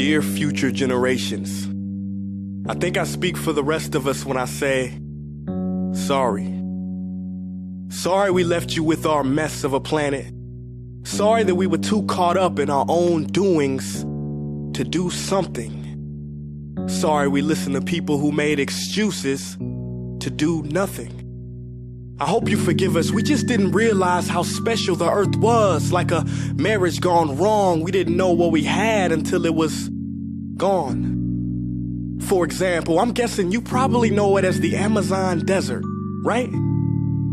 Dear future generations, I think I speak for the rest of us when I say, sorry. Sorry we left you with our mess of a planet. Sorry that we were too caught up in our own doings to do something. Sorry we listened to people who made excuses to do nothing. I hope you forgive us. We just didn't realize how special the earth was. Like a marriage gone wrong, we didn't know what we had until it was gone. For example, I'm guessing you probably know it as the Amazon desert, right?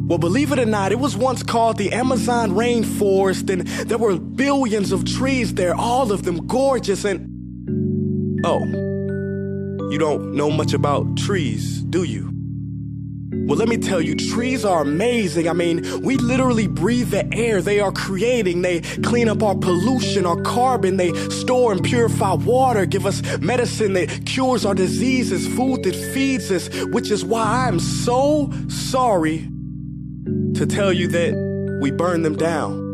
Well, believe it or not, it was once called the Amazon rainforest, and there were billions of trees there, all of them gorgeous. And oh, you don't know much about trees, do you? Well, let me tell you, trees are amazing. I mean, we literally breathe the air they are creating. They clean up our pollution, our carbon. They store and purify water, give us medicine that cures our diseases, food that feeds us, which is why I'm so sorry to tell you that we burn them down.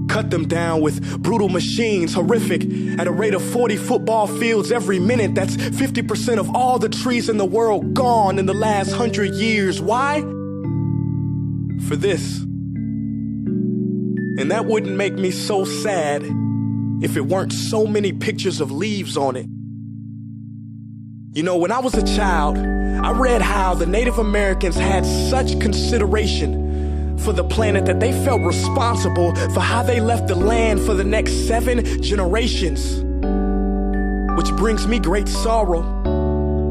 Cut them down with brutal machines, horrific, at a rate of 40 football fields every minute. That's 50% of all the trees in the world gone in the last 100 years. Why? For this. And that wouldn't make me so sad if it weren't so many pictures of leaves on it. You know, when I was a child, I read how the Native Americans had such consideration for the planet that they felt responsible for how they left the land for the next 7 generations. Which brings me great sorrow,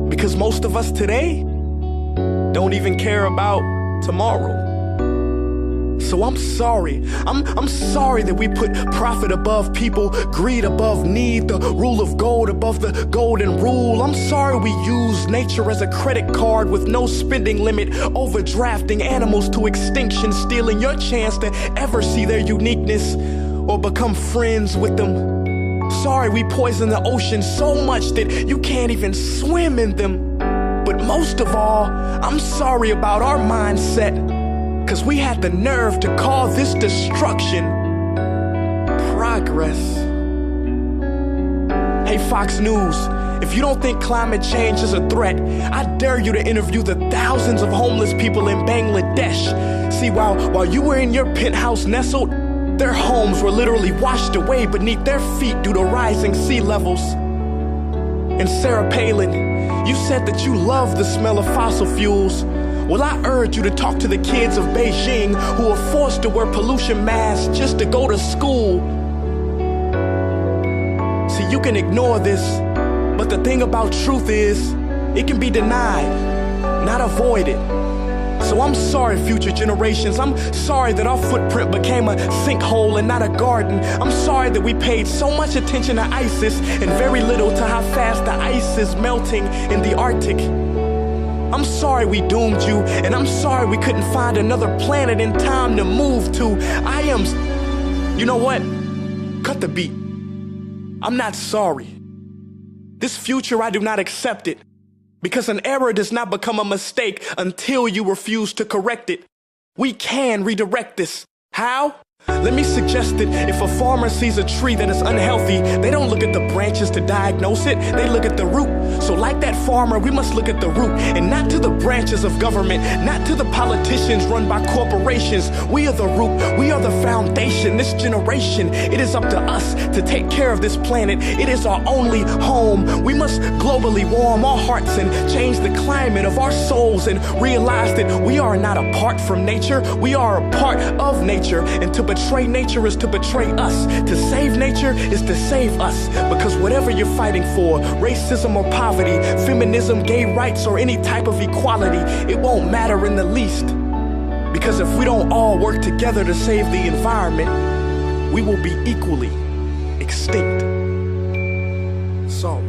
because most of us today don't even care about tomorrow. So I'm sorry. I'm sorry that we put profit above people, greed above need, the rule of gold above the golden rule. I'm sorry we use nature as a credit card with no spending limit, overdrafting animals to extinction, stealing your chance to ever see their uniqueness or become friends with them. Sorry we poison the ocean so much that you can't even swim in them. But most of all, I'm sorry about our mindset, 'cause we had the nerve to call this destruction progress. Hey Fox News, if you don't think climate change is a threat, I dare you to interview the thousands of homeless people in Bangladesh. See, while you were in your penthouse nestled, their homes were literally washed away beneath their feet due to rising sea levels. And Sarah Palin, you said that you love the smell of fossil fuels. Well, I urge you to talk to the kids of Beijing who are forced to wear pollution masks just to go to school. See, you can ignore this, but the thing about truth is, it can be denied, not avoided. So I'm sorry, future generations. I'm sorry that our footprint became a sinkhole and not a garden. I'm sorry that we paid so much attention to ISIS and very little to how fast the ice is melting in the Arctic. I'm sorry we doomed you, and I'm sorry we couldn't find another planet in time to move to. You know what? Cut the beat. I'm not sorry. This future, I do not accept it, because an error does not become a mistake until you refuse to correct it. We can redirect this. How? Let me suggest that if a farmer sees a tree that is unhealthy, they don't look at the branches to diagnose it, they look at the root. So like that farmer, we must look at the root, and not to the branches of government, not to the politicians run by corporations. We are the root, we are the foundation. This generation, it is up to us to take care of this planet. It is our only home. We must globally warm our hearts and change the climate of our souls and realize that we are not apart from nature, we are a part of nature. And to betray nature is to betray us. To save nature is to save us. Because whatever you're fighting for, racism or poverty, feminism, gay rights, or any type of equality, it won't matter in the least. Because if we don't all work together to save the environment, we will be equally extinct. Sorry.